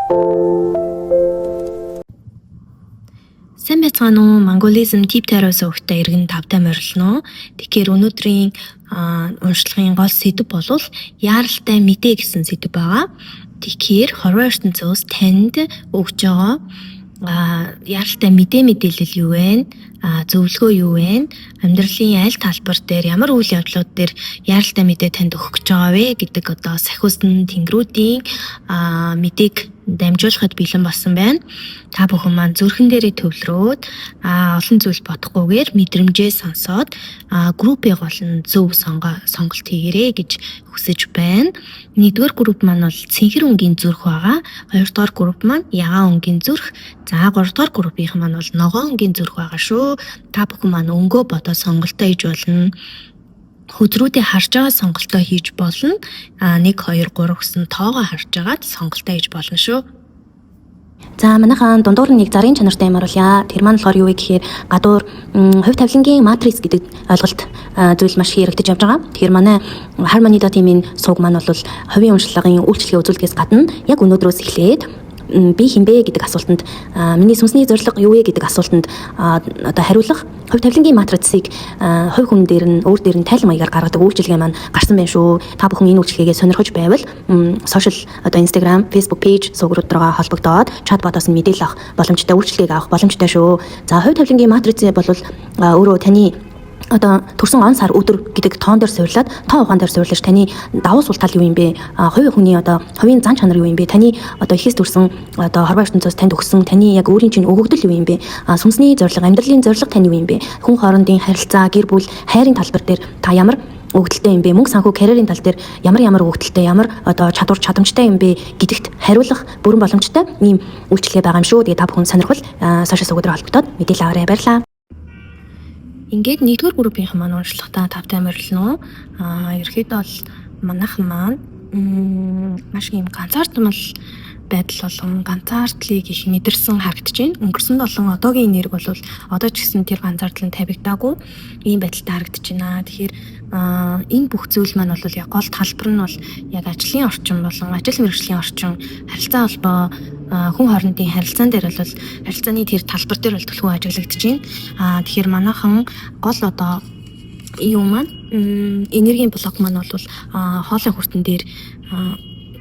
Сайн байцгаана уу? Монголизм тип тариус өгтөй иргэн тавтай морилно. Тэгэхээр өнөөдрийн уншлагын гол сэдэв бол яаралтай мэдээ гэсэн сэдэв байгаа. Тэгэхээр хорвоо ертөнцөөс танд өгж байгаа яаралтай мэдээлэл юу вэ? Зөвлөгөө юу вэ? Амьдралын аль талбар дээр ямар үйл явдлууд дээр яаралтай мэдээ танд өгөх гэж байгаа вэ гэдэг одоо сахиусны тэнгэрүүдийн мэдээг дамжуулахад бэлэн болсон байна. Та бүхэн маань зүрхэн дээрээ төвлөрөөд олон зүйл бодохгүйгээр мэдрэмжээ сонсоод группийн гол нь зөв сонголт хийгээрэй гэж хүсэж байна. Нэгдүгээр групп маань бол цэнхэр өнгийн зүрх байгаа. Хоёрдугаар групп маань ягаан өнгийн зүрх. За гуравдугаар группийнх маань бол ногоон өнгийн зүрх байгаа шүү. Та бүхэн маань өнгөө бодоод сонголтоо хийж болно. Хөдрүүдээ харж байгаа сонголтоо хийж болно. 1 2 3 гэсэн тоогоо харж агаад сонголтоо хийж болно шүү. За манайхан дундуур нэг зарын чанартай юм оруулъя. Тэр маань болохоор юу вэ гэхээр гадуур хувь тавилангийн матриц гэдэг ойлголт зүйл маш их яригдж явж байгаа. Тэгэхээр манай Harmony.me-ийн сувг маань бол хувийн уншлагын үйлчлэгээ үзүүлдгээс гадна яг өнөөдрөөс эхлээд би хинбэ гэдэг асуултанд миний сүнсний зорилго юу вэ гэдэг асуултанд одоо хариулах хувь тавилангийн матрицыг хувь хүн дээр нь өөр дээр нь тайлан маягаар гаргадаг үйлчилгээ маань гарсан байна шүү. Та бүхэн энэ үйлчилгээгээ сонирхож байвал сошиал одоо Instagram, Facebook page сувгуудтайгаа холбогдоод чатботоос нь мэдээлэл авах боломжтой, үйлчилгээг авах боломжтой шүү. За хувь тавилангийн матриц бол өөрөө таны одоо төрсөн он сар өдөр гэдэг тоон дээр суйрлаад тоо ухаан дээр суйрлаж таны давуу сул тал юу юм бэ? Хувийн хүний одоо хувийн зан чанар юу юм бэ? Таны одоо ихээс төрсэн одоо хорвоо ертөнцөөс танд өгсөн таны яг өөрийн чинь өгөгдөл юу юм бэ? Сүнсний зорилго, амьдралын зорилго тань юу юм бэ? Хүн хоорондын харилцаа, гэр бүл, хайрын талбар дээр та ямар өгөгдөлтэй юм бэ? Мөнгө санхүү карьерийн тал дээр ямар өгөгдөлтэй, ямар одоо чадвар чадамжтай юм бэ гэдэгт хариулах бүрэн боломжтой ийм үйлчлэгээ байгаа юм шүү. Тэгээ та бүхэн сонирхвол сошиал сувгуудаар холбогдоод мэдээлэл аваарай. Баярлалаа. Ингээд нэгдүгээр группийнх маань уншлагатаа тавтай морилно. Ерөөхдөө бол манайхан маань маш юм ганцаардмал байдал болон ганцаардлыг их мэдэрсэн харагдаж байна. Өнгөрсөн болон одоогийн нэрг бол одоо ч гэсэн тэр ганцаардлын тавигдаагүй ийм байдалтай харагдаж байна. Тэгэхээр энэ бүх зүйл маань бол яг гол талбар нь бол яг ажлын орчин болон ажил мэргэжлийн орчин, харилцаа холбоо, хүн хоорондын харилцаан дээр бол харилцааны тэр талбар дээр бол төлхөө ажиглагдаж байна. Тэгэхээр манайхан гол одоо юм маань энергийн блок маань бол хоолой хүртэн дээр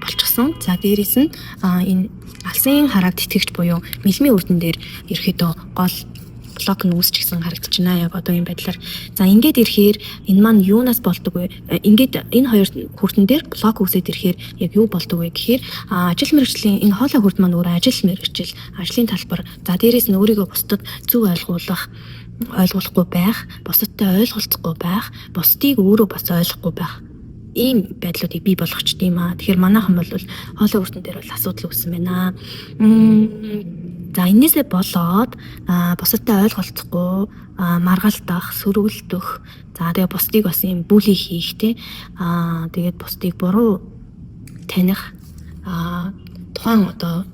болчихсон. За дээрээс нь энэ алсын хараагт итгэгч буюу мэлмийн үрдэн дээр ерөөхдөө гол блок нь үүсчихсэн харагдаж байна яг одоогийн байдлаар. За ингээд ирэхээр энэ маань юунаас болдог вэ? Ингээд энэ хоёр хүрдэн дээр блок үүсээд ирэхээр яг юу болдог вэ гэхээр ажил мэргэжлийн энэ хоолой хүрд маань өөрөө ажил мэргэжил, ажлын талбар. За дээрээс нь өөрийгөө бусдад зөв ойлгуулахгүй байх, бусдад ойлголцохгүй байх, бусдыг өөрөө бас ойлгохгүй байх. Ийм байдлуудыг бий болгочд юм аа. Тэгэхээр манайхан бол хоолой хүртэн дээр бол асуудал үүссэн байна. За энээсээ болоод бусадтай ойлголцохгүй, маргалдах, сөрөглөх, за тэгээ бусдыг бас юм бүли хийх те. Тэгээд бусдыг буруу таних, тухайн одоо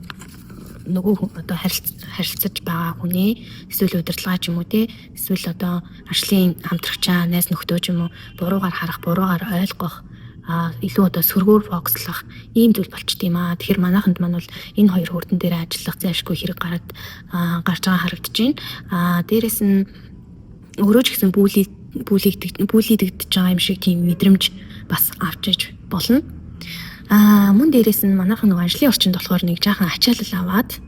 нөгөө одоо харилцаж байгаа хүний эсвэл удирдлага ч юм уу те, эсвэл одоо ажлын хамтрагчаа, найз нөхдөө ч юм уу буруугаар харах, буруугаар ойлгох, илүү одоо сөргөөр фокуслах ийм зүйл болчт юм аа. Тэгэхээр манайханд маань бол энэ хоёр хүрдэн дээр ажиллах зайлшгүй хэрэг гарч байгаа харагдаж байна. Дээрээс нь өөрөө ч гэсэн бүлийдэгдэж байгаа юм шиг тийм мэдрэмж бас авч иж болно. Мөн дээрээс нь манайхан нөгөө ажлын орчинд болохоор нэг жаахан ачаалал аваад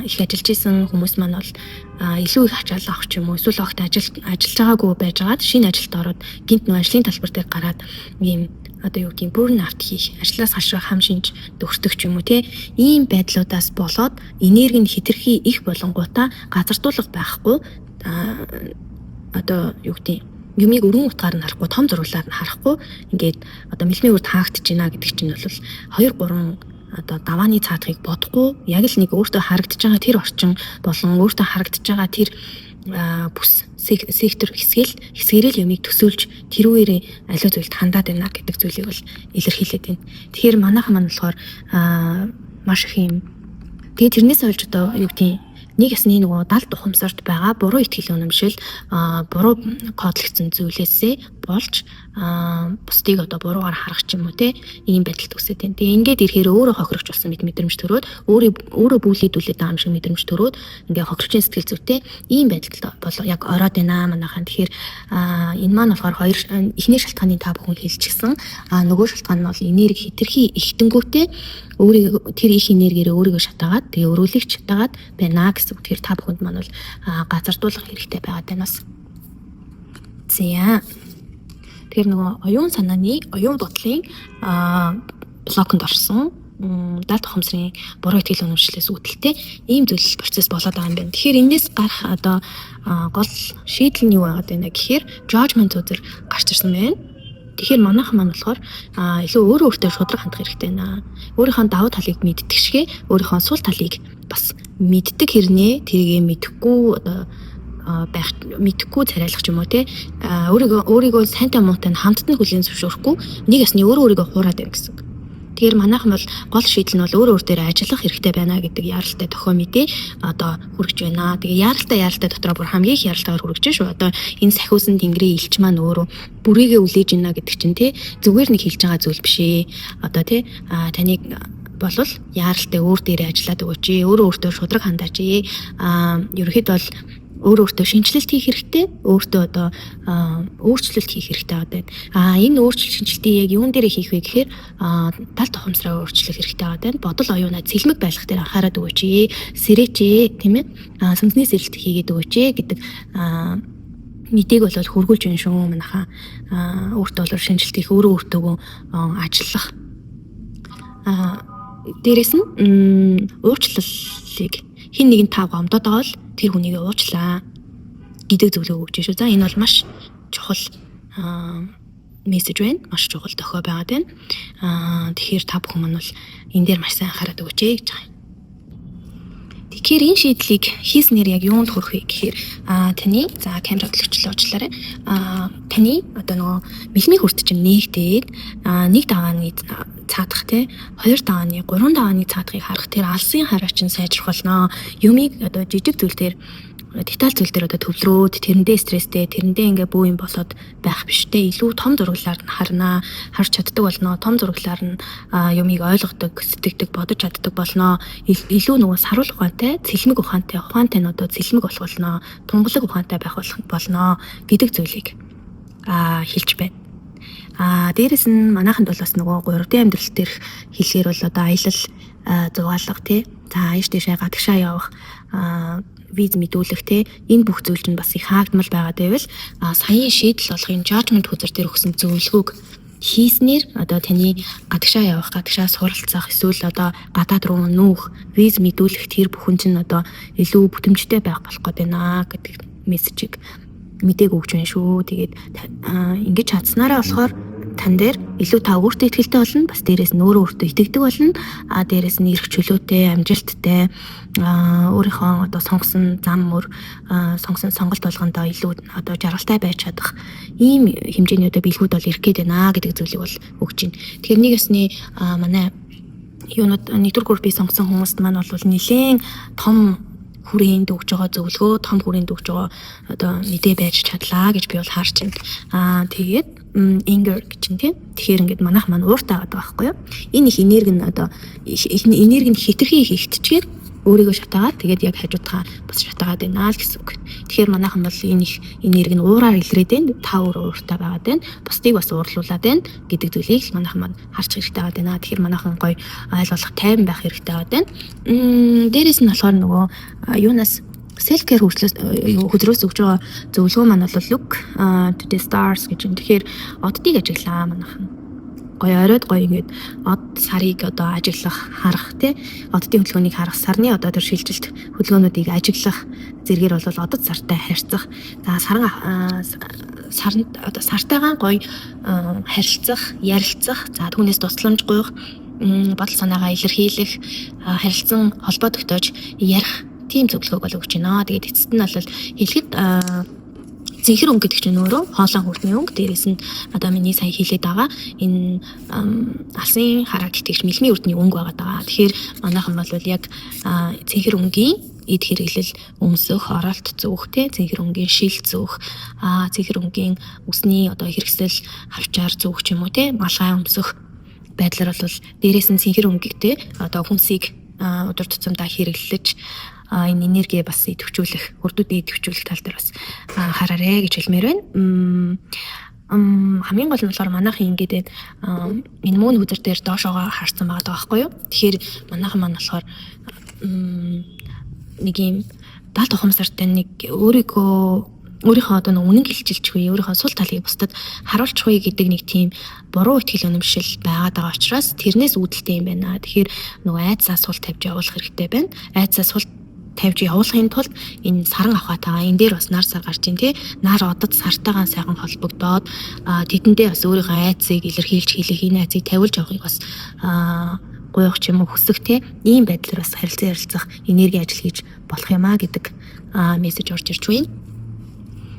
их ажиллаж исэн хүмүүс маань бол илүү их ачаалал авах ч юм уу эсвэл огт ажиллаж байгаагүй байжгаад шинэ ажилд ороод гинт нөгөө ажлын талбар дээр гараад ийм одоо юу гэдгийг бүрэн авт хийх, ажлаас хашрах хам шинж дөрсдөг ч юм уу те. Ийм байдлуудаас болоод энерги нь хэтэрхий их болонгуудаа газардуулга байхгүй одоо юу гэдгийг юмыг өргөн утгаар нь харахгүй, том зурглаар нь харахгүй ингээд одоо мэлмийн үрд хаагдж байна гэдэг чинь бол 2 3 одоо давааны цаатахыг бодохгүй яг л нэг өөртөө харагдаж байгаа тэр орчин болон өөртөө харагдаж байгаа тэр бүс сектор хэсгэрэл юмыг төсөөлж тэрүүгээрээ аливаа зүйлд хандаад байна гэдэг зүйлийг бол илэрхийлээд байна. Тэгэхээр манайхан маань болохоор маш их юм. Тэгээ тэрнээс олж одоо юу гэдгийг нэг ясны нөгөө далд ухамсарт байгаа буруу итгэл үнэмшил, буруу кодлогдсон зүйлээсээ болж бусдыг одоо буруугаар харах ч юм уу те ийм байдалд үсээд байна. Тэгээ ингээд ирэхээр өөрөө хохирогч болсон мэдрэмж төрөөд өөрөө бүлийдүүлээд байгаа юм шиг мэдрэмж төрөөд ингээ хохирогчийн сэтгэл зүйтэй ийм байдалд бол яг ороод байна манайхан. Тэгэхээр энэ маань болохоор эхний шалтгааны та бүхэн хэлчихсэн. Нөгөө шалтгаан нь бол энерги хэтэрхий ихтэнгүүтээ өөрийгөө тэр их энергиээр өөрийгөө шатаагаад тэгээ өрөөлөгч шатаагаад байна гэсэн үг. Тэгэхээр та бүхэнд маань бол газардуулах хэрэгтэй байгаад байна бас. Тэгэхээр нөгөө оюун санааны оюун бодлын блоконд орсон 70 ухамсарын буруу итгэл үнэмшлээс үүдэлтэй ийм зүйл процесс болоод байгаа юм байна. Тэгэхээр эндээс гарах одоо гол шийдэл нь юу байгаад байна гэхээр judgment үзэр гарч ирсэн байна. Тэгэхээр манайхан маань болохоор илүү өөрөө өөртөө шудраг хандах хэрэгтэй байна. Өөрийнхөө давуу талыг мэддэг шигэ өөрийнхөө сул талыг бас мэддэг хэрнээ тэрийг мэдэхгүй одоо мэдхгүй царайлах ч юм уу те өөрийгөө сайнтай муутай хамтд нь хүлээн зөвшөөрөхгүй нэг ясны өөрийгөө хуураад байна гэсэн. Тэгэхээр манайхан бол гол шийдэл нь бол өөрөө өөртөө ажиллах хэрэгтэй байна гэдэг яралтай тохио мэдээ одоо хүрэж байна. Тэгээ яралтай дотроо бүр хамгийн их яралтайгаар хүрэж шүү. Одоо энэ сахиусан тэнгэрийн элч маань өөрөө бүрийгээ үлээж байна гэдэг чинь те зүгээр нэг хэлж байгаа зүйл биш ээ. Одоо те таныг болвол яралтай өөр дээрээ ажиллаад өгөөч. Өөрөө өөртөө шудраг хандаач. Ерөнхийдөө бол өөртөө шинжилэлт хийх хэрэгтэй, өөртөө одоо өөрчлөлт хийх хэрэгтэй байдаг. Энэ өөрчлөлт шинжилтийг яг юун дээр хийх вэ гэхээр тал тухамсраа өөрчлөх хэрэгтэй байдаг. Бодол оюунаа цэлмэг байлгах дээр анхаарал өгөөч. Сэрээч тийм ээ. Сүнсний сэрэлт хийгээд өгөөч гэдэг мэдээг бол хөргүүлж байна шүү манайхаа. Өөртөө бол шинжилт хийх, өөртөө ажиллах. Дээрээс нь уучлалыг хин нэгэн тав гомдоод байгаа бол тэр хүнийг уучлаа гэдэг зөвлөгөө өгч шүү. За энэ бол маш чухал мессеж байна. Маш чухал тохио байгаад байна. Тэгэхээр та бүхэн маань бол энэ дээр маш сайн анхаарал өгөөч гэж байгаа. Тэгэхээр энэ шийдлийг хийснээр яг юунд хүрэх вэ гэхээр таны за камер хөтлөгчлөө уучлаарай. Таны одоо нөгөө мэлмийн хүрт чинь нэгдээд нэг дагааны цаадах те 2 дагааны 3 дагааны цаадахыг харах тэр алсын хараа чинь сайжрах болно. Юмыг одоо жижиг зүйлээр деталь зүйлээр одоо төвлөрөөд тэрэндээ стресстэй тэрэндээ ингээ бүү юм болоод байх биштэй илүү том зураглаар нь харж чаддаг болно. Том зураглаар нь юмыг ойлгодог, сэтгэдэг, бодож чаддаг болно. Илүү нөгөө саруул ухаантай, цэлмэг ухаантай нуудад цэлмэг болох болно. Тунгалаг ухаантай байх болно гэдэг зүйлийг хэлж байна. Дээрэс нь манайханд бол бас нөгөө 3D амьдрал дээрх хэлээр бол одоо аялал зугаалга тий. За ааш тийшээ гадагшаа явах виз мэдүүлэх те энэ бүх зүйл чинь бас их хаагдмал байгаад байвал саяын шийдэл болгохын judgment хүзэр дээр өгсөн зөвлөгөөг хийснээр одоо таны гадагшаа явах, гадагшаа суралцах эсвэл одоо гадаад руу нүүх виз мэдүүлэх тэр бүхэн чинь одоо илүү бүтэмжтэй байх болох гээд байна гэдэг мессежийг мэдээг өгч байна шүү. Тэгээд ингэж чадсанараа болохоор тань дээр илүү та өөртөө итгэлтэй болно. Бас дээрээс нь өөртөө итгэдэг болно. Дээрээс нь эрх чөлөөтэй, амжилттай өөрийнхөө одоо сонгосон зам мөр, сонгосон сонголт болгондоо илүү одоо жаргалтай байж чадах ийм хэмжээний одоо бэлгүүд бол ирэх гээд байна гэдэг зүйлийг бол өгч байна. Тэгэхээр нэг ясны манай юунууд нэгдүгээр группийг сонгосон хүмүүст маань бол нэлээд том хүрээнд өгж байгаа зөвлөгөө, том хүрээнд өгж байгаа одоо мэдээ байж чадлаа гэж би бол харж байна. Тэгээд anger гэж тийм. Тэгэхээр ингээд манайх маань ууртай байгаа байхгүй юу? Энэ их энерги нь одоо энерги нь хэтэрхий ихтчихээр өөрийгөө шатаагаад тэгээд яг хажуудгаа бас шатаагаад байна л гэсэн үг. Тэгэхээр манайхан бол энэ их энерги нь уураар илрээд байна. Та өөрөө ууртай байгаад байна. Бусдыг бас уурлуулад байна гэдэг зүйлийг манайхан маань харж хэрэгтэй байгаад байна. Тэгэхээр манайхан гоё ойлгох тайван байх хэрэгтэй байгаад байна. Дээрээс нь болохоор нөгөө юунаас self care хөдрөөс өгж байгаа зөвлөгөө маань бол look to the stars гэж юм. Тэгэхээр оддыг ажиглаа манайхан. Гоё оройд гоё ингээд од сарыг одоо ажиглах, харах тий. Оддын хөдөлгөөнийг харах, сарны одоо тэр шилжилт хөдөлгөөнүүдийг ажиглах зэргээр бол одод сартай харьцах. За сарнд одоо сартайгаа гоё харилцах, ярилцах, за түүнээс тусламж гуйх, бодол санаагаа илэрхийлэх, харилцан холбоо тогтоож ярих тийм зөвлөгөөг бол өгч байна. Тэгээд эцэст нь бол хэлэхэд зинхэр өнгө гэдэг чинь өөрөө хоолой хүртний өнгө. Дээрээс нь одоо миний сая хэлээд байгаа энэ алсын хараа гэтгэж мэлмийн үрдний өнгө байгаа даа. Тэгэхээр манайхан бол яг зинхэр өнгийн эд хэрэглэл өмсөх, оролт зөөх, цэнхэр өнгийн шил зөөх, цэнхэр өнгийн үсний одоо хэрэгсэл хавчаар зөөх ч юм уу малгай өмсөх байдлаар бол дээрээс нь цэнхэр өнгийг одоо хүнсийг өдөр тутамдаа хэрэглэж энэ энерги бас идэвхжүүлэх, үрдүүдийг идэвхжүүлэх тал дээр бас хараарэ гэж хэлмээр байна. Хамгийн гол нь болохоор манайхан ингээд энэ мөн үзэр дээр доошоогоо харсан байгаа байхгүй юу. Тэгэхээр манайхан маань болохоор нэг юм даалт ухамсартай нэг өөрийнхөө одоо үнэн хэлжилчихгүй, өөрийнхөө сул талыг бусдад харуулчихгүй гэдэг нэг тийм буруу итгэл үнэмшил байгаад байгаа учраас тэрнээс үүдэлтэй юм байна. Тэгэхээр нөгөө айдсаа сул тавьж явуулах хэрэгтэй байна. Айдсаа сул тавьж явуулахын тулд энэ саран авхатаа энэ дээр бас нар сар гарч ийн нар одод сартайгаа сайхан холбогдоод тэдэндээ бас өөрийнхөө айцыг илэрхийлж хэлэх энэ айцыг тавилж явахыг бас гуйх ч юм уу хүсэх ийм байдлаар бас харилцан ярилцах энерги ажил хийж болох юмаа гэдэг мессеж орж ирж байна.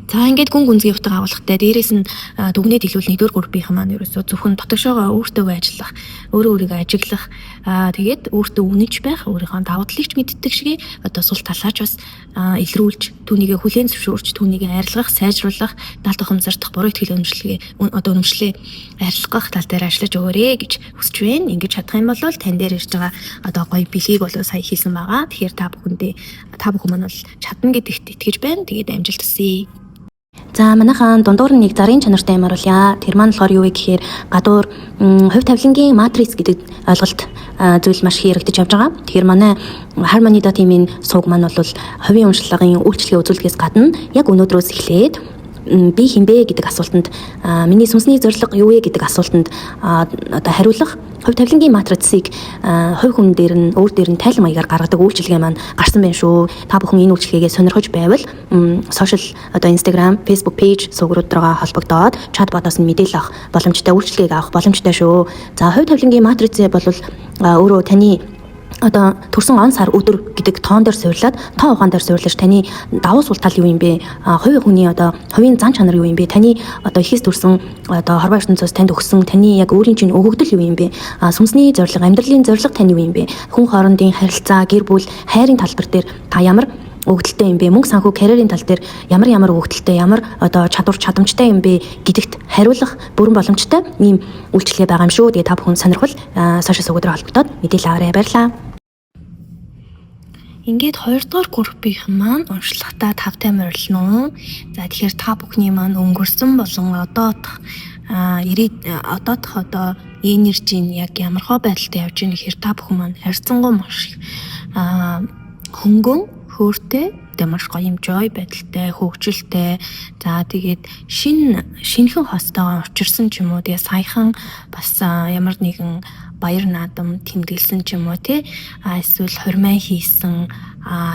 За ингээд гүн гүнзгий утга агуулгатай дээрээс нь дүгнээд илүүл нэгдүгээр группийн маань ерөөсөө зөвхөн дотогшоогоо өөртөө ажиллах, өөрийгөө ажиглах, тэгээд өөртөө үнэнч байх, өөрийнхөө давуу талыг ч мэддэг шиг одоо сул талаач бас илрүүлж, түүнийгээ хүлээн зөвшөөрч, түүнийгээ арилгах, сайжруулах, даалт ухамсартах, буруу итгэл үнэмшлээ арилгах тал дээр ажиллаж өгөөрэй гэж хүсэж байна. Ингэж чадах юм бол тань дээр ирж байгаа одоо гоё бэлгийг бол сая хийсэн байгаа. Тэгэхээр та бүхэн маань бол чадна гэдэгт итгэж байна. Тэгээд амжилт хүсье. За манайхан дундуур нэг зарын чанартай юм оруулъя. Тэр маань болохоор юу вэ гэхээр гадуур хувь тавилангийн матриц гэдэг ойлголт зүйл маш хэрэгдэж явж байгаа. Тэгэхээр манай Harmony.com-ийн сувг маань бол хувийн уншлагын үйлчлэгээ үзүүлдгээс гадна яг өнөөдрөөс эхлээд би хинбэ гэдэг асуултанд миний сүнсний зорилго юу вэ гэдэг асуултанд одоо хариулах хувь тавилангийн матрицыг хувь хүн дээр нь өөр дээр нь тайлан маягаар гаргадаг үйлчилгээ маань гарсан байна шүү. Та бүхэн энэ үйлчилгээгээ сонирхож байвал сошиал одоо Instagram, Facebook page сувгуудаараа холбогдоод чатботоос нь мэдээлэл авах боломжтой, үйлчилгээг авах боломжтой шүү. За хувь тавилангийн матрицээ бол өөрөө таны одоо төрсөн он сар өдөр гэдэг тоон дээр суйрлаад тоо ухаан дээр суйрлаж таны давуу сул тал юу юм бэ? Хувийн хүний одоо хувийн зан чанар юу юм бэ? Таны одоо ихээс төрсөн одоо хорвоо ертөнцөөс танд өгсөн таны яг өөрийн чинь өгөгдөл юу юм бэ? Сүнсний зорилго, амьдралын зорилго тань юу юм бэ? Хүн хоорондын харилцаа, гэр бүл, хайрын талбар дээр та ямар өгөгдөлтэй юм бэ? Мөнгө санхүү, карьерийн тал дээр ямар өгөгдөлтэй, ямар одоо чадвар чадамжтай юм бэ гэдэгт хариулах бүрэн боломжтой ийм үйлчлэгээ байгаа юм шүү. Тэгээ та бүхэн сонирхвол сошиал сувгуудаар холбогдоод мэдээлэл аваарай. Баярлалаа. Ингээд 2 дугаар группийн маань уншлагатаа тавтай морилно. За тэгэхээр та бүхний маань өнгөрсөн болон одоодох энержийн яг ямархаа байдалтай явж байгаа гэхээр та бүхэн маань харьцангуй маш хөнгөн, хөөртэй, маш гоё юм joy байдалтай, хөгжилтэй. За тэгээд шинэхэн хостойгоо учирсан ч юм уу. Тэгээ саяхан бас ямар нэгэн баяр наадам тэмдэглэсэн ч юм уу эсвэл хормой хийсэн,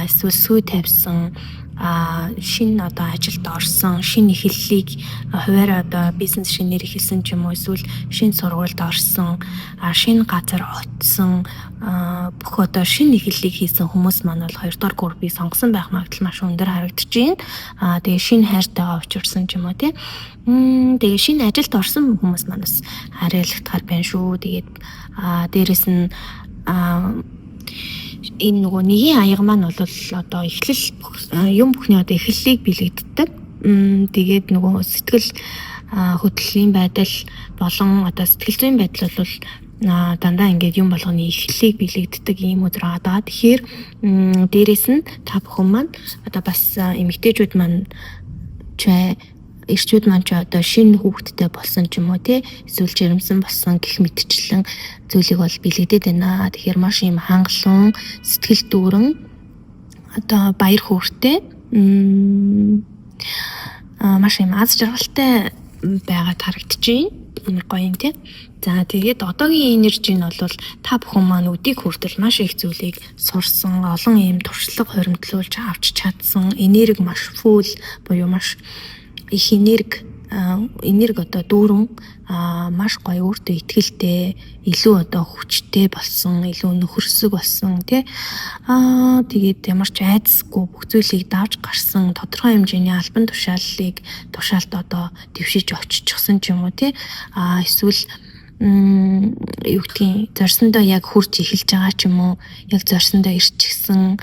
эсвэл сүй тавьсан, шинэ одоо ажилд орсон, шинэ эхлэлийг хуваарь одоо бизнес шинээр эхэлсэн ч юм уу, эсвэл шинэ сургуульд орсон, шинэ газар очсон, бүх одоо шинэ эхлэлийг хийсэн хүмүүс маань бол 2 дугаар группийг сонгосон байх магадлал маш өндөр харагдаж байна. Тэгээ шинэ хайртайгаа учирсан ч юм уу тэгээ шинэ ажилд орсон хүмүүс маань бас хариулагдахаар байна шүү. Тэгээд дээрэс нь энэ нөгөө нэгin аяга маань бол одоо эхлэл юм бүхний одоо эхлэлийг бэлэгддэг. Тэгээд нөгөө сэтгэл хөдлөлийн байдал болон одоо сэтгэл зүйн байдал бол дандаа ингээд юм болгоны эхлэлийг бэлэгддэг ийм өдөр байгаа. Тэгэхээр дээрэс нь та бүхэн маань одоо бас эмэгтэйчүүд маань эрчүүд маань ч одоо шинэ хүүхэдтэй болсон ч юм уу эсвэл жирэмсэн болсон гэх мэтчлэн зүйлийг бол бэлэгдээд байна. Тэгэхээр маш юм хангалуун, сэтгэл дүүрэн одоо баяр хөөртэй маш юм аз жаргалтай байгаад харагдаж байна. Гоё юм За тэгээд одоогийн энержи нь бол та бүхэн маань өдийг хүртэл маш их зүйлийг сурсан, олон юм туршлага хоримтлуулж авч чадсан, энерги маш фул буюу маш их энерги одоо дүүрэн маш гоё өөртөө итгэлтэй, илүү одоо хүчтэй болсон, илүү нөхөрсөг болсон тэгээд ямар ч айдасгүй бүх зүйлийг давж гарсан, тодорхой хэмжээний албан тушаалт одоо дэвшиж очижсэн ч юм уу эсвэл юу гэдгийг зорьсондоо яг хүрч эхэлж байгаа ч юм уу, яг зорьсондоо ирчихсэн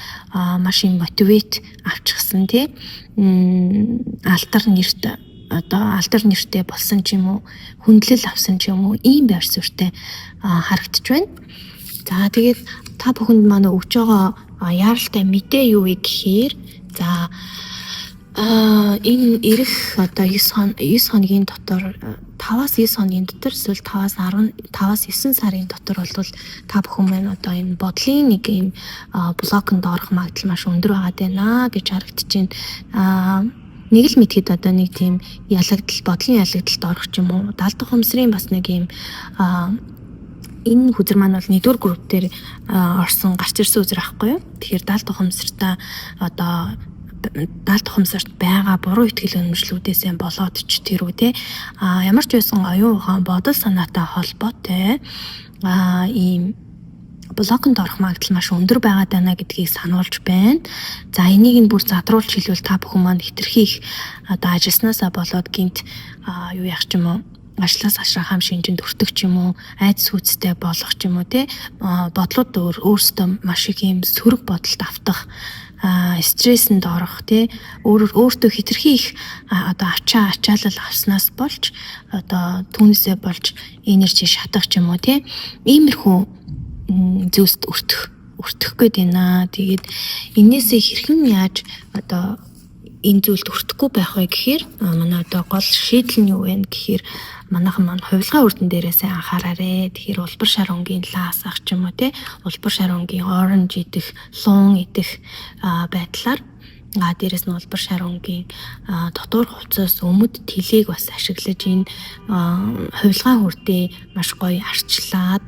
маш юм мотивэт авчихсан тий. Алтар нэртэй болсон ч юм уу, хүндлэл авсан ч юм уу, ийм байр суурьтай харагдаж байна. За тэгээд та бүхэнд манай өгж байгаа яаралтай мэдээ юу вэ гэхээр за энэ ирэх одоо 9 хоногийн дотор 5-9 хоногийн дотор эсвэл 5-9 сарын дотор бол та бүхэн маань одоо энэ бодлын нэг юм блоконд орох магадлал маш өндөр байгаад байна гэж харагдаж байна. Нэг л мэдхэд одоо нэг тийм бодлын ялагдалд орох ч юм уу, даалт ухамсарын бас нэг юм энэ хүзэр маань бол нэгдүгээр групп дээр орсон гарч ирсэн үзэр ахгүй юу. Тэгэхээр даалт ухамсарт байгаа буруу итгэл үнэмшлүүдээс болоод ч тэрүү те ямар ч байсан оюун ухаан бодол санаатай холбоотой ийм блоконд орох магадлал маш өндөр байгаад байна гэдгийг сануулж байна. За энийг нь бүр задруулж хэлвэл та бүхэн маань хэтэрхий их одоо ажилласнасаа болоод гинт юу яах ч юм уу, ажлаас ашрах хам шинжинд өртөх ч юм уу, айдас хүчтэй болох ч юм уу те бодлууд өөрсдөө маш их юм сөрөг бодолд автах, стрессэнд орох те өөртөө хэтэрхий их одоо ачаалал авснаас болж одоо түүнээсээ болж энержи шатах ч юм уу те иймэрхүү зүйлс өртөх гээд байна. Тэгээд энээсээ хэрхэн яаж одоо энэ зүйлд өртөхгүй байх вэ гэхээр манай одоо гол шийдэл нь юу вэ гэхээр манайхан маань хувилгын үрдэн дээрээсээ анхаараарэ. Тэгэхээр улбар шар өнгийн лаас ах ч юм уу те улбар шар өнгийн оранж идэх, луун идэх байдлаар дээрээс нь улбар шар өнгийн дотор хувцас өмд тэлийг бас ашиглаж энэ хувилгын үрдээ маш гоё арчлаад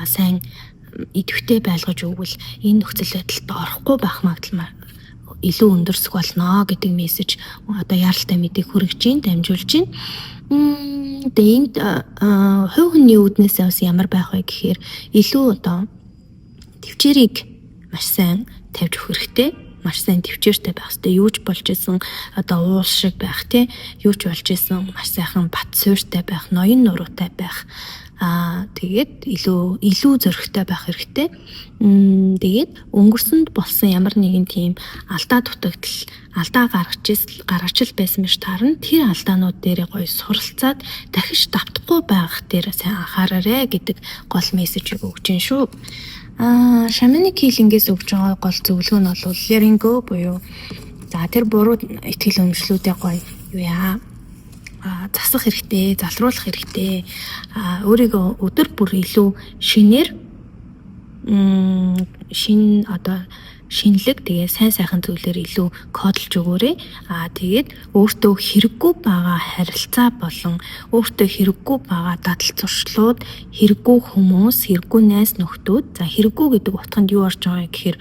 сайн идэвхтэй байлгаж өгвөл энэ нөхцөл байдалд орохгүй байх магадлал илүү өндөрсөх болно гэдэг мессеж одоо яаралтай мэдээг хүргэж ийн, дамжуулж ийн. Тэгээд хувь хүний үүднээс бас ямар байх вэ гэхээр илүү одоо төвчээрийг маш сайн тавьж өгөх хэрэгтэй. Маш сайн төвчээртэй байх хэрэгтэй. Юу ч болж исэн одоо уул шиг байх тий. Юу ч болж исэн маш сайхан бат суурьтай байх, ноён нуруутай байх. Тэгээд илүү зөрөгтэй байх хэрэгтэй. Тэгээд өнгөрсөнд болсон ямар нэгэн тийм алдаа дутагдал, алдаа гаргаж байсан биш таарна. Тэр алдаанууд дээр гоё суралцаад дахиж давтахгүй байх дээр сайн анхаараарэ гэдэг гол мессежийг өгч гин шүү. Shamanic healing-ээс өгж байгаа гол зөвлөгөө нь бол letting go буюу за тэр буруу итгэл үнэмшлүүдээ гоё юу яа засах хэрэгтэй, залруулах хэрэгтэй. Өөрийгөө өдөр бүр илүү шинэлэг тэгээ сайн сайхан зүйлээр илүү кодлж өгөөрэй. Тэгээд өөртөө хэрэггүй байгаа харилцаа болон өөртөө хэрэггүй байгаа дадал зуршлууд, хэрэггүй хүмүүс, хэрэггүй найз нөхдүүд. За хэрэггүй гэдэг утганд юу орж байгаа гэхээр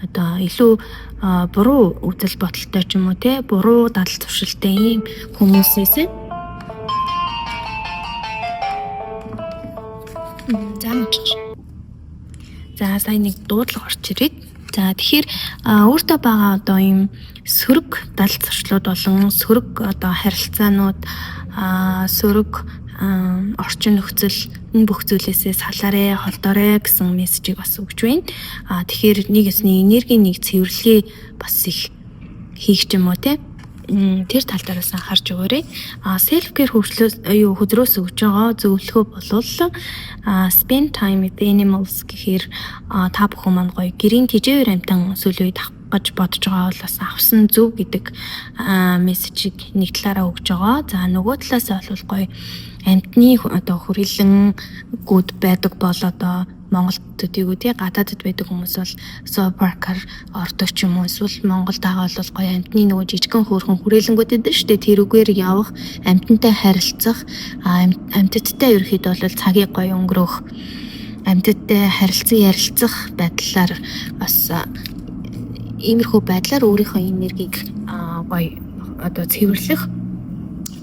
одоо илүү буруу үзэл бодолтой ч юм уу те буруу дадал зуршилтай ийм хүмүүсээс за сайн нэг дуудлага орч ирээд. За тэгэхээр өөртөө байгаа одоо ийм сөрөг дадал зуршлууд болон сөрөг одоо харилцаанууд, сөрөг орчин нөхцөл энэ бүх зүйлээсээ салаарэ, холдоорэ гэсэн мессежийг бас өгч байна. Тэгэхээр нэг энергийн нэг цэвэрлэгээ бас их хийх юм уу те. Тэр тал дээрээс анхаарч өгөөрэй. Self care хөдрөөс өгж байгаа зөвлөгөө болвол spend time with animals гэхээр та бүхэн маань гоё гэрийн тэжээвэр амьтан сүүл үед авах гэж бодож байгаа бол бас авсан зөв гэдэг мессежийг нэг талаараа өгж байгаа. За нөгөө талаас бол гоё амьтны одоо хүрээлэнгүүд байдаг бол одоо Монголд төдийгүй тий гадаадд байдаг хүмүүс бол зоопаркаар ордог ч юм уу эсвэл Монголд байгаа бол гоё амьтны нөгөө жижигхэн хөөрхөн хүрээлэнгүүд байдаг шүү дээ. Тэрүүгээр явах, амьтантай харилцах, амьтдтай ерөөхдөө бол цагийг гоё өнгөрөөх, амьтдтай ярилцах байдлаар бас иймэрхүү байдлаар өөрийнхөө энергийг гоё одоо цэвэрлэх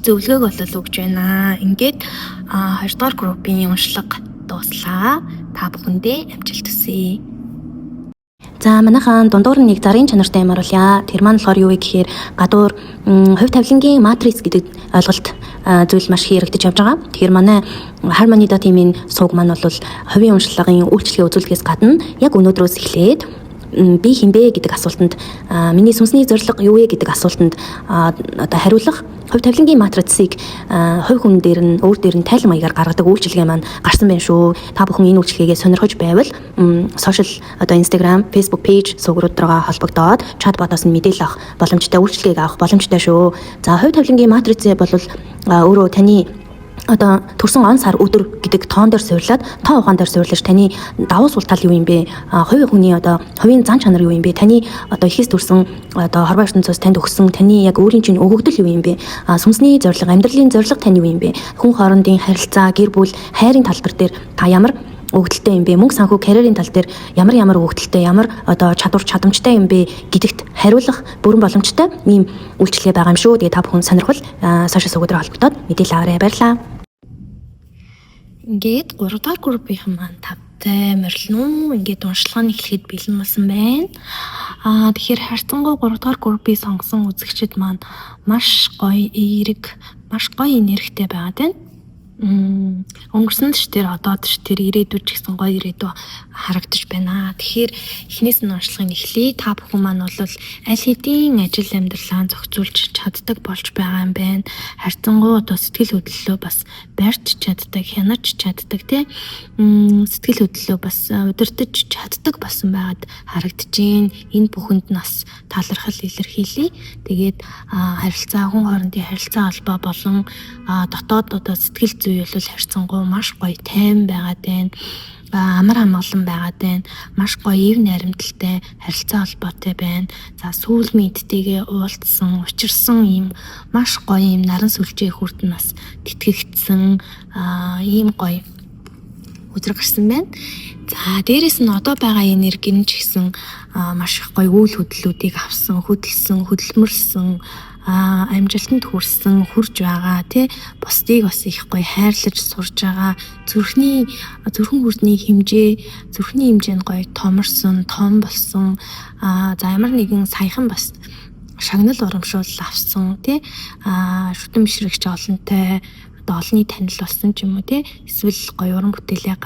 зөвлөгөөг бол өгч байна. Ингээд 2 дугаар группийн уншлага дуслаа. Та бүхэндээ амжилт хүсье. За манайхан дундуур нэг зарын чанартай юм оруулъя. Тэр маань болохоор юу вэ гэхээр гадуур хувь тавилангийн матриц гэдэг ойлголт зүйл маш их яригдж явж байгаа. Тэгэхээр манай Harmony.team-ийн сувг маань бол хувийн уншлагын үйлчлэгээ үзүүлэхээс гадна яг өнөөдрөөс эхлээд би хинбэ гэдэг асуултанд миний сүнсний зорилго юу вэ гэдэг асуултанд одоо хариулах хувь тавилангийн матрицыг хувь хүн дээр нь өөр дээр нь тайлан маягаар гаргадаг үйлчилгээ маань гарсан байна шүү. Та бүхэн энэ үйлчилгээгээ сонирхож байвал сошиал одоо Instagram, Facebook page сувгруудараа холбогдоод чатботоос нь мэдээлэл авах боломжтой, үйлчилгээг авах боломжтой шүү. За хувь тавилангийн матриц бол өөрөө таны одоо төрсөн он сар өдөр гэдэг тоон дээр суйрлаад тоо ухаан дээр суйрлаж таны давуу сул тал юу юм бэ? Хувийн хүний одоо хувийн зан чанар юу юм бэ? Таны одоо ихээс төрсөн одоо хорвоо ертөнцөөс танд өгсөн таны яг өөрийн чинь өгөгдөл юу юм бэ? Сүнсний зорилго, амьдралын зорилго тань юу юм бэ? Хүн хоорондын харилцаа, гэр бүл, хайрын талбар дээр та ямар өгөгдөлтэй юм бэ? Мөнгө санхүү карьерийн тал дээр ямар өгөгдөлтэй, ямар одоо чадвар чадамжтай юм бэ гэдэгт хариулах бүрэн боломжтой ийм үйлчлэгээ байгаа юм шүү. Тэгээ та бүхэн сонирхол сошиал сувгаараа холбогдоод мэдээлэл аваарай. Баярлалаа. Ингээд 3 дахь группийн маань тавтай морилно. Ингээд уншлагын эхлэхэд бэлэн болсон байна. Тэгэхээр хайрцангуй 3 дахь группийг сонгосон үзэгчид маань маш гоё эерэг, маш гоё энергитэй байгаад байна. Өнгөрсөн ш тэр одоод ш тэр ирээдүйд ч гэсэн гоё ирээдүй харагдаж байна. Тэгэхээр эхнээс нь уншлагыг эхлэе. Та бүхэн маань бол аль хэдийн ажил амьдралаа зохицуулж чаддаг болж байгаа юм байна. Харьцангуй одоо сэтгэл хөдлөлөө бас барьж чаддаг, хянаж чаддаг тий. Сэтгэл хөдлөлөө бас удирдах чаддаг болсон байгаад харагдаж байна. Энэ бүхэнд нас талархал илэрхийлье. Тэгээд харилцаа, хүн хоорондын харилцаа холбоо болон дотоод одоо сэтгэл зүй бол харьцангуй маш гоё тайван байгаад байна. Амар амгалан байгаад байна. Маш гоё ив найрамдалтай харилцаа холбоотой байна. За сүүл мэдтэйгээ уулзсан, учирсан ийм маш гоё ийм наран сүлжээ хүртэн бас тэтгэгдсэн ийм гоё өдөр гарсан байна. За дээрэс нь одоо байгаа энерги нь ч гэсэн маш их гоё үйл хөдлөлүүдийг авсан, хөдөлсөн, хөдөлмөрсөн амжилтанд хүрсэн, хүрж байгаа тий. Бусдыг бас их гоё хайрлаж сурж байгаа. Зүрхэн хүртний хэмжээ, зүрхний хэмжээ нь гоё томорсон, том болсон. За ямар нэгэн саяхан бас шагнал урамшуул авсан тий. Шүтэн бишрэгч олонтой одоо олонний танил болсон ч юм уу тий. Эсвэл гоё уран бүтээлээ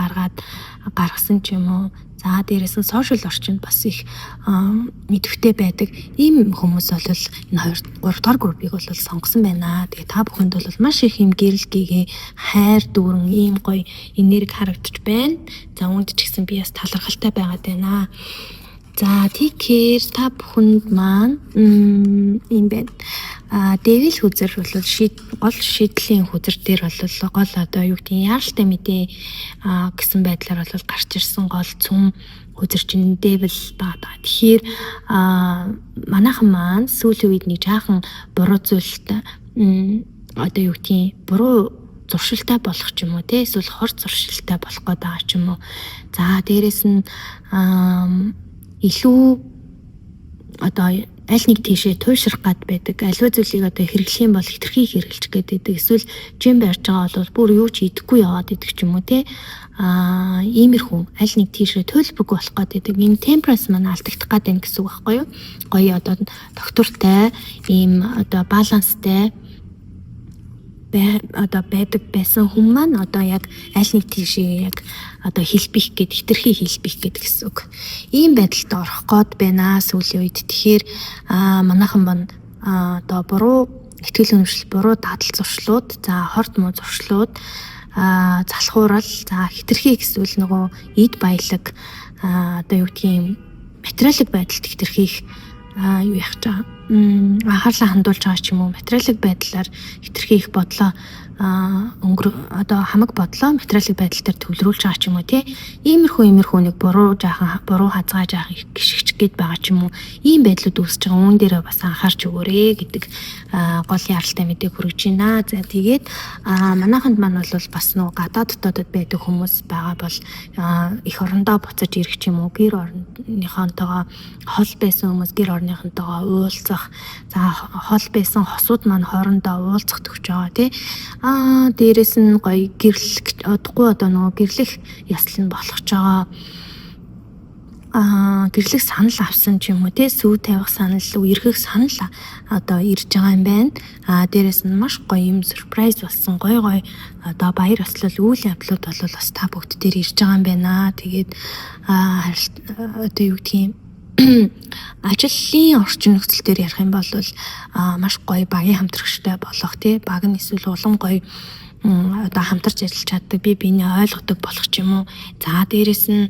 гаргасан ч юм уу. За дээрээс нь сошиал орчинд бас их мэдвэтэй байдаг ийм хүмүүс бол энэ 3 дахь группийг бол сонгосон байна. Тэгээ та бүхэнд бол маш их юм гэрэл гээгээ хайр дүүрэн ийм гоё энерги харагдаж байна. За үүнд ч гэсэн би бас талархалтай байгаад байна. За тэгэхээр та бүхэнд маань юм байна. Дэвил хүзэр бол гол шийдлийн хүзэр дээр бол гол одоо юу гэдэг яаралтай мэдээ гэсэн байдлаар бол гарч ирсэн гол цүм хүзэр чинь дэвил байгаа. Тэгэхээр манайхан маань сүүлийн үед нэг жаахан буруу зүйлт одоо юу гэдэг буруу зуршилтай болох ч юм уу те эсвэл хор зуршилтай болох гээд байгаа ч юм уу. За дээрэс нь илүү одоо аль нэг тийшээ туйшрах гад байдаг. Аливаа зүйлийг одоо хэрэглэх юм бол хитрхи хэрэглэж гэдэг. Эсвэл жим барьж байгаа бол бүр юу ч идэхгүй яваад идэг ч юм уу те. Иймэрхүү аль нэг тийшээ төлбөг болох гэдэг. Энэ темперанс маань алдагдах гад байна гэсэн үг байхгүй юу? Гоё одоо доктортай ийм одоо баланстай байдаг байсан хүн маань одоо яг аль нэг тийшээ яг одоо хэлбэх гээд хитрхи хэлбэх гээд гэсэн үг. Ийм байдалд орох гээд байна сүүлийн үед. Тэгэхээр манайхан маань одоо буруу ихтгэл үнэмшил, буруу дадал зуршлууд, за хорт муу зуршлууд, залхуурал, за хитрхи эсвэл нөгөө эд баялаг одоо юу гэдгийг материалын байдалд хитрхих юу яах гэж байгаа. Анхаарлаа хандуулж байгаа ч юм уу материалын байдлаар хитрхи их бодлоо одоо хамаг бодлоо материалын байдал дээр төвлөрүүлж байгаа ч юм уу тий. Иймэрхүү нэг буруу хазгаа жаахан гიშгч гээд байгаа ч юм уу. Ийм байдлууд үүсэж байгаа. Үүн дээрээ бас анхаарч өгөөрэй гэдэг гол яралтай мэдээг хүргэж байна. За тэгээд манайханд маань бол бас нөгөө гадаад дотоод байдаг хүмүүс байгаа бол их орондоо буцаж ирэх ч юм уу. Гэр орныхоотойгоо хол байсан хүмүүс гэр орныхонтойгоо уулзах. За хол байсан хосууд маань хоорондоо уулзах төгж байгаа тий. Дээрээс нь гоё гэрлэх удахгүй одоо нөгөө гэрлэх ясл нь болох ч байгаа. гэрлэх санал авсан ч юм уу те сүү тавих санал үерхэх санал одоо ирж байгаа юм байна. Дээрээс нь маш гоё юм сюрприз болсон гоё одоо баяр ёслол үйл явдлууд бол бас та бүгд дээр ирж байгаа юм байна. Тэгээд одоо юу гэдгийг ажлын орчин нөхцөл дээр ярих юм бол маш гоё багийн хамтрагчтай болох тий баг нь эсвэл улам гоё одоо хамтарч ажиллаж чаддаг бие биенээ ойлгодог болох ч юм уу. За дээрэс нь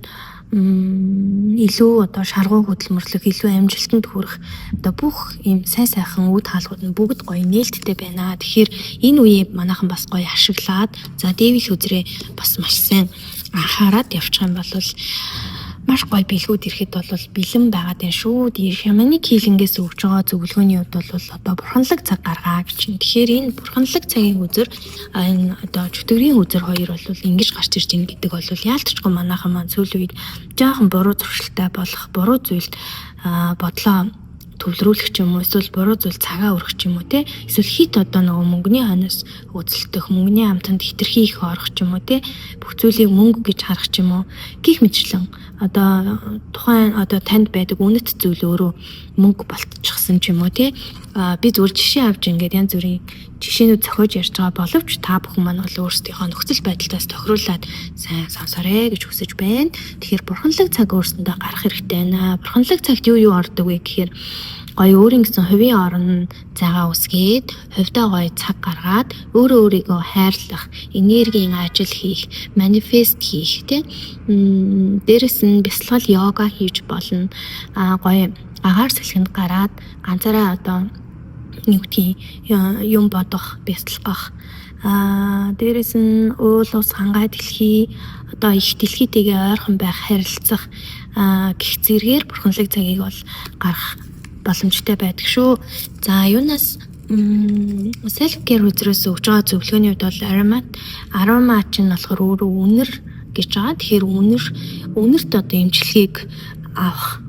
илүү одоо шаргуу хөдөлмөрлөх илүү амжилтанд хүрэх одоо бүх ийм сайхан үд хаалгууд нь бүгд гоё нээлттэй байна. Тэгэхээр энэ үеийг манайхан бас гоё ашиглаад за дэвил үзрээ бас маш сайн анхаарад явчих юм бол маш гоё бэлгүүд ирэхэд бол бэлэн байгаад байна шүү. Шаманик хилингээс өгж байгаа зөвлөгөөний хувьд бол одоо бурханлаг цаг гаргаа гэж. Тэгэхээр энэ бурханлаг цагийн үзэр энэ одоо чөтгөрийн үзэр хоёр бол ингэж гарч ирж байгаа гэдэг бол яалтчгүй манайхан маань сүүлийн үед жоохон буруу зуршилтай болох буруу зүйлд бодлоо төвлөрүүлэх ч юм уу эсвэл буруу зүйл цагаа өргөх ч юм уу те эсвэл хит одоо нөгөө мөнгөний хойноос үзэлдэх мөнгөний амтанд хитрхи их орох ч юм уу те бүх зүйлийг мөнгө гэж харах ч юм уу гих мэтчлэн одоо тухайн одоо танд байдаг үнэт зүйл өөрөө мөнгө болтчихсон ч юм уу те би зүгээр жишээ авч ингээд янз бүрийн жишээнүүд зохиож ярьж байгаа боловч та бүхэн маань бол өөрсдийнхөө нөхцөл байдалтаас тохируулаад сайн сонсоорой гэж хүсэж байна. Тэгэхээр бурханлаг цаг өөрсөндөө гарах хэрэгтэй байна. Бурханлаг цагт юу ордог вэ гэхээр гоё өөрийн гэсэн хувийн орон цагаа үсгээд хувьдаа гоё цаг гаргаад өөрийгөө хайрлах, энергийн ажил хийх, манифест хийх тий. Дээрэс нь бясалгал йога хийж болно. Гоё агаар салхинд гараад ганцаараа одоо юм бодох, бясалгах. Дээрэс нь уул ус хангаа дэлхий одоо их дэлхийтэйгээ ойрхон байх харилцах гих зэргээр бурханлаг цагийг бол гарах боломжтой байдаг шүү. За юунаас self care үзрээс өгж байгаа зөвлөгөөний хувьд бол арома чинь болохоор өөрөө үнэр гэж байгаа. Тэгэхээр үнэрт одоо эмчилгээг авах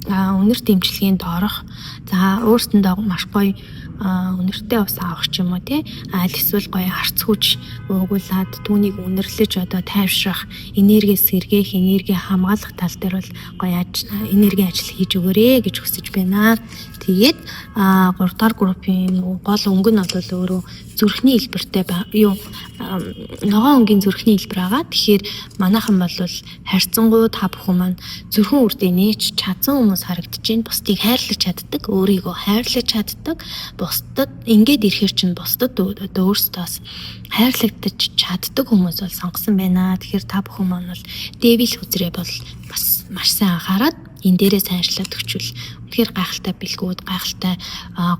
үнэрт эмчилгээнд орох за өөртөндөө маш гоё үнэртэй ус авах ч юм уу тий аль эсвэл гоё харц хүч уугуулад түүнийг үнэрлэж одоо тайвшрах энерги сэргээх энерги хамгаалах тал дээр бол гоё энерги ажил хийж өгөөрэй гэж хүсэж байна. Тэгээд 3 дахь группийн гол өнгө нь бол өөрөө зүрхний хэлбэртэй ногоон өнгийн зүрхний хэлбэр байгаа. Тэгэхээр манайхан бол харьцангуй та бүхэн маань зүрхэн үрдээ нээч чадсан хүмүүс харагдаж байна. Бусдыг хайрлаж чаддаг, өөрийгөө хайрлаж чаддаг. Бусдад ингээд ирэхэр чинь бусдад өөрсдөөс хайрлагдаж чаддаг хүмүүс бол сонгосон байна. Тэгэхээр та бүхэн маань бол дэвил хүзрээ бол бас маш сайн анхаарад энэ дээрээ сайнчлаад өгчвөл үнэхээр гайхалтай бэлгүүд гайхалтай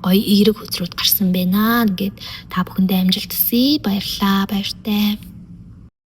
гоё эерэг хүзрүүд гарсан байна. Ингээд та бүхэндээ амжилт хүсье. Баярлалаа. Баяртай.